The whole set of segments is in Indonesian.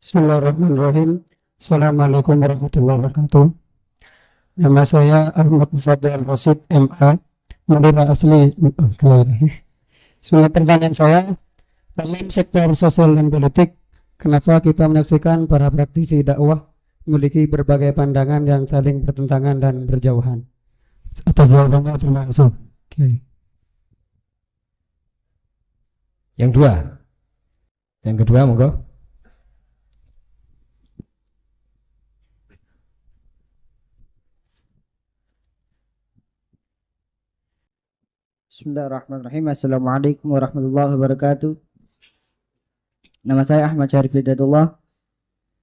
Bismillahirrahmanirrahim. Assalamualaikum warahmatullahi wabarakatuh. Nama saya Ahmad Mufaddal Rosid MA, Madura asli. Sebenarnya pertanyaan saya, dalam sektor sosial dan politik, kenapa kita menyaksikan para praktisi dakwah memiliki berbagai pandangan yang saling bertentangan dan berjauhan? Atas jawabannya terima kasih. Oke. Yang dua, yang kedua monggo. Bismillahirrahmanirrahim. Assalamualaikum warahmatullahi wabarakatuh. Nama saya Ahmad Syarif Hidayatullah.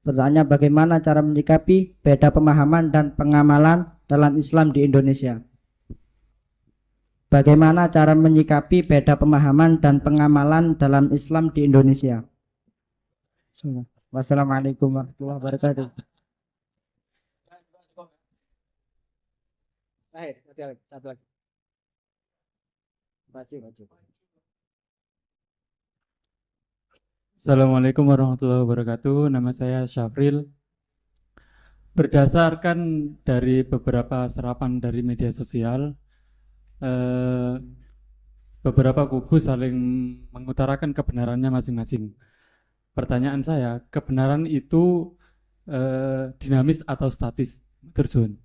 Pertanyaan, bagaimana cara menyikapi beda pemahaman dan pengamalan dalam Islam di Indonesia? Bagaimana cara menyikapi beda pemahaman dan pengamalan dalam Islam di Indonesia? Wassalamualaikum warahmatullahi wabarakatuh. Satu lagi. Assalamualaikum warahmatullahi wabarakatuh. Nama saya Syafril. Berdasarkan dari beberapa serapan dari media sosial, beberapa kubu saling mengutarakan kebenarannya masing-masing. Pertanyaan saya, kebenaran itu dinamis atau statis? Terjun.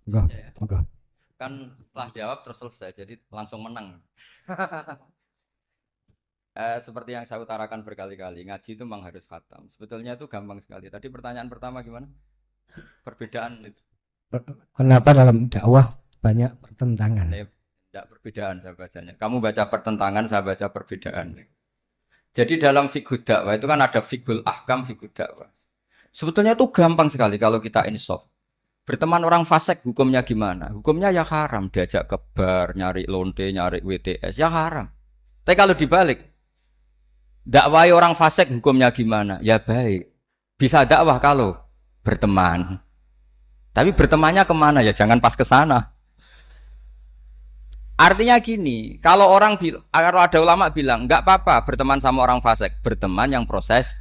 Monggo. Kan setelah jawab terus selesai, jadi langsung menang. Seperti yang saya utarakan berkali-kali, ngaji itu memang harus khatam. Sebetulnya itu gampang sekali. Tadi pertanyaan pertama gimana? Perbedaan itu. Kenapa dalam dakwah banyak pertentangan? Tidak perbedaan saya bacanya. Kamu baca pertentangan, saya baca perbedaan. Jadi dalam fiqh dakwah itu kan ada fiqhul ahkam, fiqh dakwah. Sebetulnya itu gampang sekali kalau kita insaf. Berteman orang fasik hukumnya gimana? Hukumnya ya haram, diajak ke bar, nyari lonte, nyari WTS, ya haram. Tapi kalau dibalik, dakwai orang fasik hukumnya gimana? Ya baik. Bisa dakwah kalau berteman. Tapi bertemannya kemana? Ya jangan pas ke sana. Artinya gini, kalau ada ulama bilang nggak apa-apa berteman sama orang fasik, berteman yang proses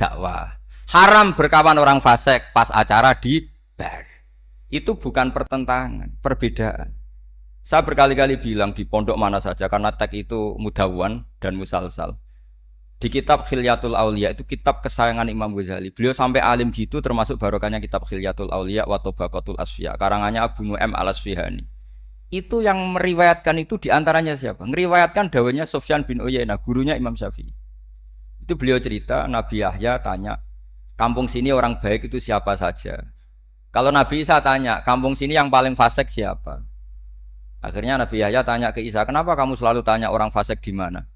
dakwah. Haram berkawan orang fasik pas acara di bar. Itu bukan pertentangan, perbedaan. Saya berkali-kali bilang di pondok mana saja, karena teks itu mudawwan dan musalsal. Di kitab Khilyatul Auliya, itu kitab kesayangan Imam Ghazali. Beliau sampai alim gitu, termasuk barokahnya kitab Khilyatul Auliya wa Tabaqatul Asfiya, karangannya Abu Nu'aim al-Asfihani. Itu yang meriwayatkan itu diantaranya siapa? Meriwayatkan dawanya Sufyan bin Uyainah, gurunya Imam Syafi'i. Itu beliau cerita, Nabi Yahya tanya, kampung sini orang baik itu siapa saja? Kalau Nabi Isa tanya, kampung sini yang paling fasik siapa? Akhirnya Nabi Yahya tanya ke Isa, kenapa kamu selalu tanya orang fasik di mana?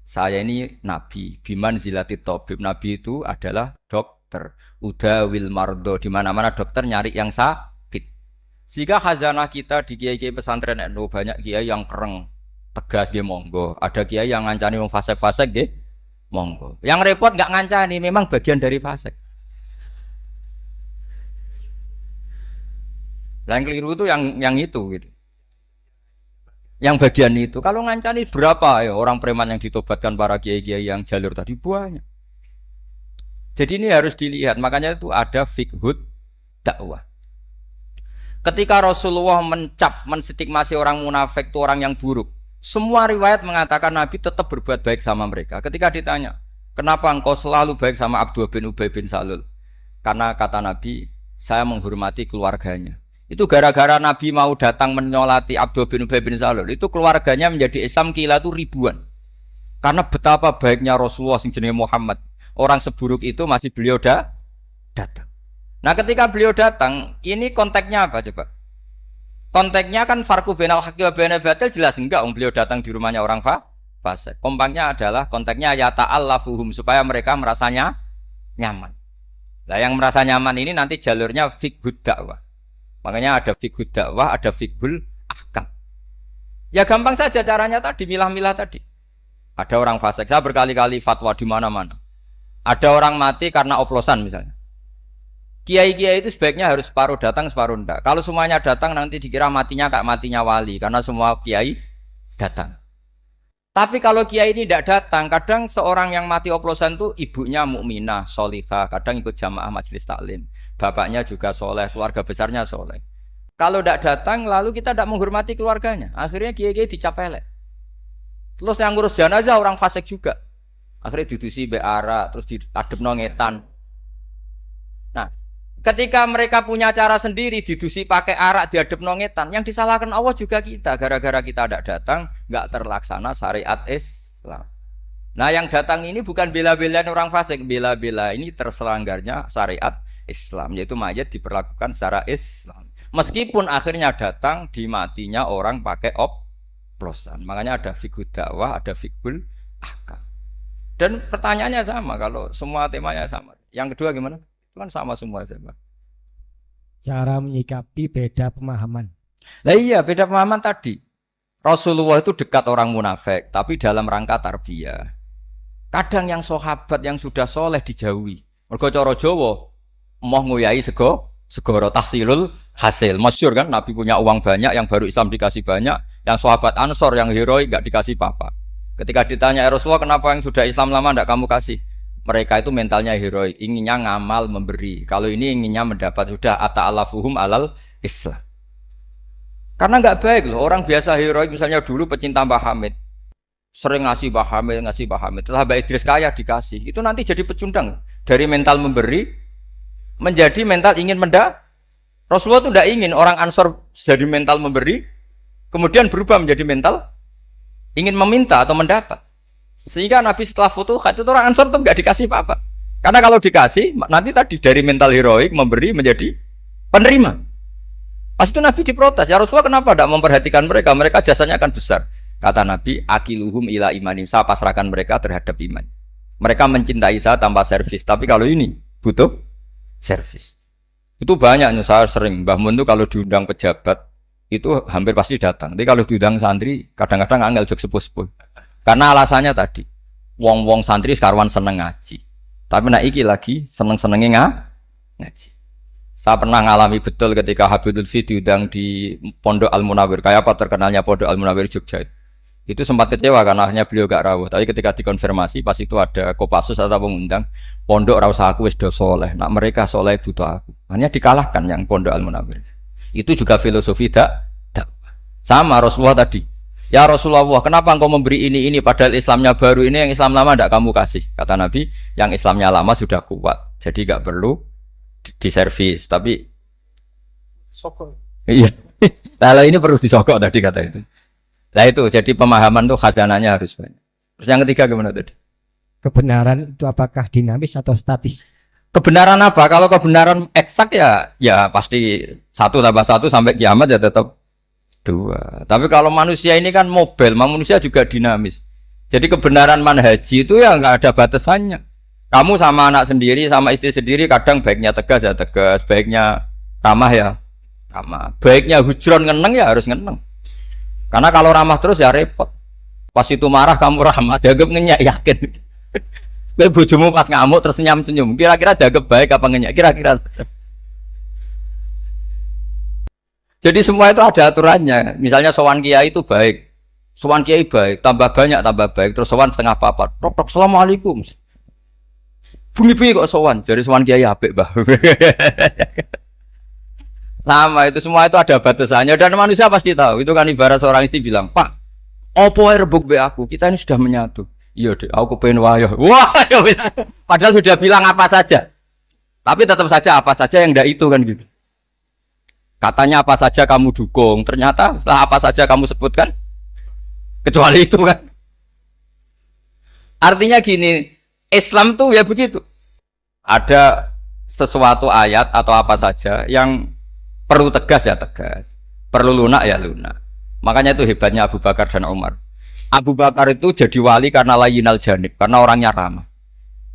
Saya ini Nabi, biman zilati tabib. Nabi itu adalah dokter. Udawil mardo, di mana-mana dokter nyari yang sakit. Sehingga khazanah kita di kiai-kiai pesantren NU banyak kiai yang kereng, tegas nggih monggo. Ada kiai yang ngancani wong fasik-fasik nggih monggo. Yang repot nggak ngancani, memang bagian dari fasik. Yang keliru itu yang itu gitu. Yang bagian itu. Kalau ngancani berapa ya orang preman yang ditobatkan para kiai-kiai yang jalur tadi banyak. Jadi ini harus dilihat. Makanya itu ada fiqhud dakwah. Ketika Rasulullah menstigmasi orang munafik itu orang yang buruk. Semua riwayat mengatakan Nabi tetap berbuat baik sama mereka. Ketika ditanya, kenapa engkau selalu baik sama Abdullah bin Ubay bin Salul? Karena kata Nabi, saya menghormati keluarganya. Itu gara-gara Nabi mau datang menyolati Abdullah bin Ubay bin Salul, itu keluarganya menjadi Islam kila itu ribuan. Karena betapa baiknya Rasulullah sing jenenge Muhammad. Orang seburuk itu masih beliau datang. Nah, ketika beliau datang, ini konteksnya apa coba? Konteksnya kan farqu bainal haqqi wa bainal batil jelas enggak beliau datang di rumahnya orang fasik. Kompaknya adalah konteksnya ya ta'allafuhum supaya mereka merasanya nyaman. Nah, yang merasa nyaman ini nanti jalurnya fiqhud dakwah. Makanya ada fiqhud dakwah, ada fiqhul ahkam. Ya gampang saja caranya tadi, milah-milah tadi. Ada orang fasik, saya berkali-kali fatwa di mana-mana. Ada orang mati karena oplosan misalnya. Kiai-kiai itu sebaiknya harus separuh datang, separuh enggak. Kalau semuanya datang nanti dikira matinya kayak matinya wali, karena semua kiai datang. Tapi kalau kiai ini tidak datang, kadang seorang yang mati oplosan itu ibunya mukminah, solihah, kadang ikut jamaah majelis taklim, bapaknya juga soleh, keluarga besarnya soleh. Kalau tidak datang, lalu kita tidak menghormati keluarganya. Akhirnya kiai-kiai dicap elek. Terus yang ngurus jenazah orang fasik juga. Akhirnya didusi beara, terus diadep nongetan. Nah, ketika mereka punya cara sendiri, didusi pakai arak, diadep nongetan, yang disalahkan Allah juga kita. Gara-gara kita tidak datang, nggak terlaksana syariat Islam. Nah, yang datang ini bukan bela-belain orang fasik, bela-bela ini terselanggarnya syariat Islam, yaitu mayat diperlakukan secara Islam. Meskipun akhirnya datang di matinya orang pakai oplosan. Makanya ada fikih dakwah, ada fikul ahkam. Dan pertanyaannya sama, kalau semua temanya sama. Yang kedua gimana? Itu kan sama semua sama. Cara menyikapi beda pemahaman. Lah iya, beda pemahaman tadi. Rasulullah itu dekat orang munafik, tapi dalam rangka tarbiyah. Kadang yang sahabat yang sudah soleh dijauhi. Mergo cara Jawa, moh nguyai segoro tahsilul hasil. Masyhur kan, Nabi punya uang banyak, yang baru Islam dikasih banyak, yang sahabat Ansor yang heroik enggak dikasih apa-apa. Ketika ditanya Rasulullah, kenapa yang sudah Islam lama enggak kamu kasih? Mereka itu mentalnya heroik, inginnya ngamal memberi. Kalau ini inginnya mendapat, sudah ata'alafuhum alal Islam. Karena enggak baik loh, orang biasa heroik misalnya dulu pecinta Mbah Hamid. Sering ngasih Mbah Hamid. Setelah Mbah Idris kaya dikasih. Itu nanti jadi pecundang. Dari mental memberi menjadi mental ingin Rasulullah itu tidak ingin orang Ansor jadi mental memberi, kemudian berubah menjadi mental ingin meminta atau mendapat. Sehingga Nabi setelah Futuhat itu orang Ansor itu nggak dikasih apa-apa. Karena kalau dikasih, nanti tadi dari mental heroik memberi menjadi penerima. Pas itu Nabi diprotes, ya Rasulullah kenapa tidak memperhatikan mereka? Mereka jasanya akan besar. Kata Nabi, akiluhum ila imanim. Saya pasrahkan mereka terhadap iman. Mereka mencintai saya tanpa servis. Tapi kalau ini butuh servis. Itu banyak, saya sering. Mbah Mun itu kalau diundang pejabat, itu hampir pasti datang. Tapi kalau diundang santri, kadang-kadang angel jok sepuh-sepuh. Karena alasannya tadi, wong-wong santri sekarwan seneng ngaji. Tapi nak iki lagi seneng-senengnya ngaji. Saya pernah ngalami betul ketika Habib Lutfi diundang di Pondok Al-Munawir. Kayak apa terkenalnya Pondok Al-Munawir Jogja itu. Itu sempat kecewa karena akhirnya beliau gak rawuh. Tapi ketika dikonfirmasi, pas itu ada Kopassus atau pengundang, Pondok Rausa aku wis do soleh. Nak mereka soleh butuh aku. Hanya dikalahkan yang Pondok Al-Munawir. Itu juga filosofi tak. Sama Rasulullah tadi. Ya Rasulullah, kenapa engkau memberi ini padahal Islamnya baru, ini yang Islam lama tidak kamu kasih? Kata Nabi, yang Islamnya lama sudah kuat. Jadi gak perlu diservis, tapi sokok. Iya. Kalau ini perlu disokok tadi kata itu. Nah itu, jadi pemahaman tuh khazanahnya harus banyak. Terus yang ketiga gimana tadi? Kebenaran itu apakah dinamis atau statis? Kebenaran apa? Kalau kebenaran eksak ya pasti 1 tambah 1 sampai kiamat ya tetap 2. Tapi kalau manusia ini kan mobil, manusia juga dinamis. Jadi kebenaran manhaji itu ya nggak ada batasannya. Kamu sama anak sendiri, sama istri sendiri, kadang baiknya tegas ya tegas, baiknya ramah ya ramah, baiknya hujron ngeneng ya harus ngeneng. Karena kalau ramah terus ya repot. Pas itu marah kamu ramah, dianggap ngenyak, yakin. Kowe bojomu pas ngamuk terus senyum-senyum, kira-kira dianggap baik apa ngenyak? Kira-kira. Jadi semua itu ada aturannya. Misalnya sowan kiai itu baik, sowan kiai baik, tambah banyak tambah baik, terus sowan setengah papat. Tok assalamualaikum. Bunyi-bunyi kok sowan, jadi sowan kiai apik, Mbah. Sama itu semua itu ada batasannya dan manusia pasti tahu. Itu kan ibarat seorang istri bilang, "Pak, opo ae rebuk be aku? Kita ini sudah menyatu." "Iya, Dek, aku kepengen wayo." Wah, padahal sudah bilang apa saja. Tapi tetap saja apa saja yang enggak itu kan gitu. Katanya apa saja kamu dukung, ternyata setelah apa saja kamu sebutkan kecuali itu kan. Artinya gini, Islam tuh ya begitu. Ada sesuatu ayat atau apa saja yang perlu tegas ya tegas, perlu lunak ya lunak. Makanya itu hebatnya Abu Bakar dan Umar. Abu Bakar itu jadi wali karena layinal janib, karena orangnya ramah.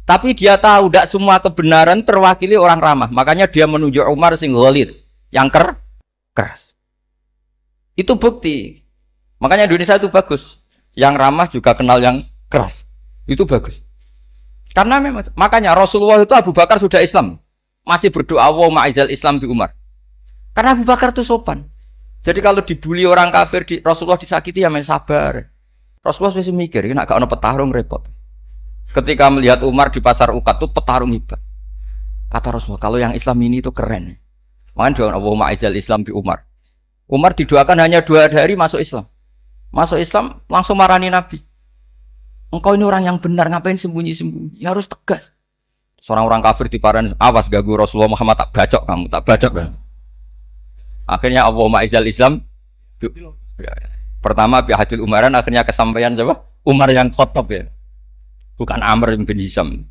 Tapi dia tahu tidak semua kebenaran terwakili orang ramah. Makanya dia menunjuk Umar sing ghalid, yang keras. Itu bukti. Makanya Indonesia itu bagus. Yang ramah juga kenal yang keras. Itu bagus. Karena memang makanya Rasulullah itu Abu Bakar sudah Islam, masih berdoa wa ma'izal Islam di Umar. Karena Abu Bakar itu sopan. Jadi kalau dibully orang kafir, Rasulullah disakiti ya main sabar. Rasulullah wis mikir, nek gak ono petarung repot. Ketika melihat Umar di pasar Uqad tuh petarung hebat. Kata Rasulullah, kalau yang Islam ini itu keren. Makanya doa Allahumma aizal Islam bi Umar. Umar didoakan hanya 2 hari masuk Islam. Masuk Islam langsung marani Nabi. Engkau ini orang yang benar, ngapain sembunyi-sembunyi? Ya harus tegas. Seorang orang kafir diparani, awas ganggu Rasulullah Muhammad, tak bacok kamu, tak bacok. Akhirnya Allahumma aizal Islam. Pertama pihak Umaran, akhirnya kesampaian coba Umar yang khotob ya. Bukan Amr bin Hisham.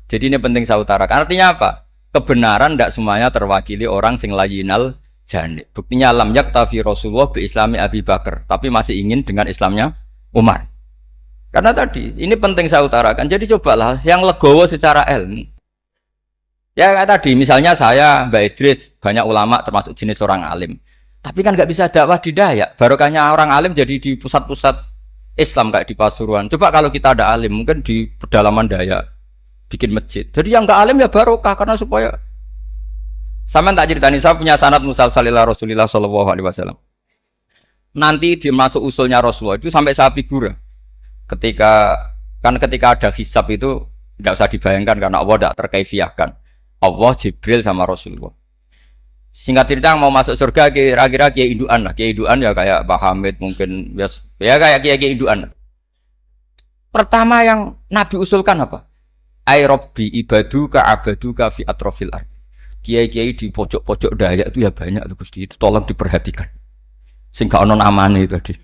Jadi ini penting saya utarakan. Artinya apa? Kebenaran tidak semuanya terwakili orang sing layinal janib. Buktinya lam yaktafi Rasulullah bi Islami Abi Bakar, tapi masih ingin dengan Islamnya Umar. Karena tadi ini penting saya utarakan. Jadi cobalah yang legowo secara ilmu. Ya kayak tadi misalnya saya Mbak Idris banyak ulama termasuk jenis orang alim. Tapi kan nggak bisa dakwah di Dayak. Barokahnya orang alim jadi di pusat-pusat Islam kayak di Pasuruan. Coba kalau kita ada alim mungkin di pedalaman Dayak bikin masjid. Jadi yang nggak alim ya barokah karena supaya sama tak ceritani saya punya sanad musalsal ila Rasulillah sallallahu alaihi wasallam. Nanti dimasuk usulnya Rasulullah itu sampai saya figura. Ketika ada hisab itu tidak usah dibayangkan karena Allah tidak terkaifiahkan. Allah Jibril sama Rasulullah. Singkat cerita mau masuk surga kira-kira kiai induan lah. Kiai induan ya kayak Pak Hamid mungkin ya kayak kiai induan. Pertama yang Nabi usulkan apa? Ai Rabbi ibaduka abaduka fi atrofil ard. Kiai-kiai di pojok-pojok Dayak itu ya banyak tuh Gusti. Itu tolong diperhatikan. Sing gak ono namane tadi.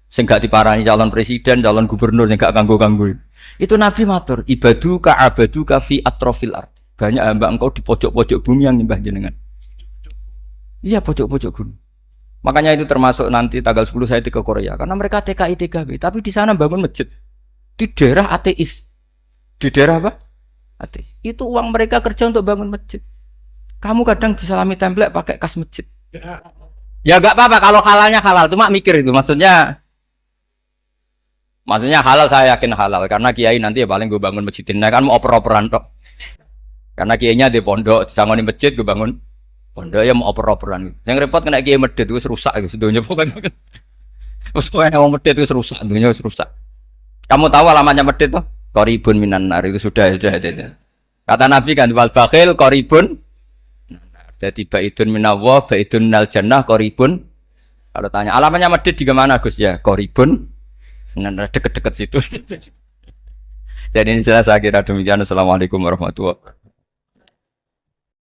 Sing gak diparani calon presiden, calon gubernur sing gak ganggu-ganggu. Itu Nabi matur, ibaduka abaduka fi atrofil ard. Banyak hamba engkau di pojok-pojok bumi yang nyembah jenengan. Iya pojok-pojok gunung. Makanya itu termasuk nanti tanggal 10 saya ke Korea karena mereka TKI TKB, tapi di sana bangun masjid. Di daerah ateis. Di daerah apa? Ateis. Itu uang mereka kerja untuk bangun masjid. Kamu kadang disalami template pakai kas masjid. Ya enggak apa-apa kalau halalnya halal, cuma mikir itu maksudnya halal saya yakin halal karena kiai nanti ya paling gue bangun masjid ini kan mau oper-operan tok. Karena kiainya di pondok, disangoni masjid gue bangun pondok ya mau oper-operan. Yang repot kena kiai medit wis rusak gitu sedonya pokoknya. Wis kowe wong medit wis rusak, dunia wis rusak. Kamu tahu alamatnya medit tuh? Qaribun minan nar itu sudah. Kata Nabi kan wal bakhil qaribun. Jadi baidun minallah, baidun minal jannah qaribun. Kalau tanya alamatnya medit di mana Gus ya? Qaribun. Nah, deket-deket situ. Jadi ini jelas saya kira demikian. Assalamualaikum warahmatullahi wabarakatuh.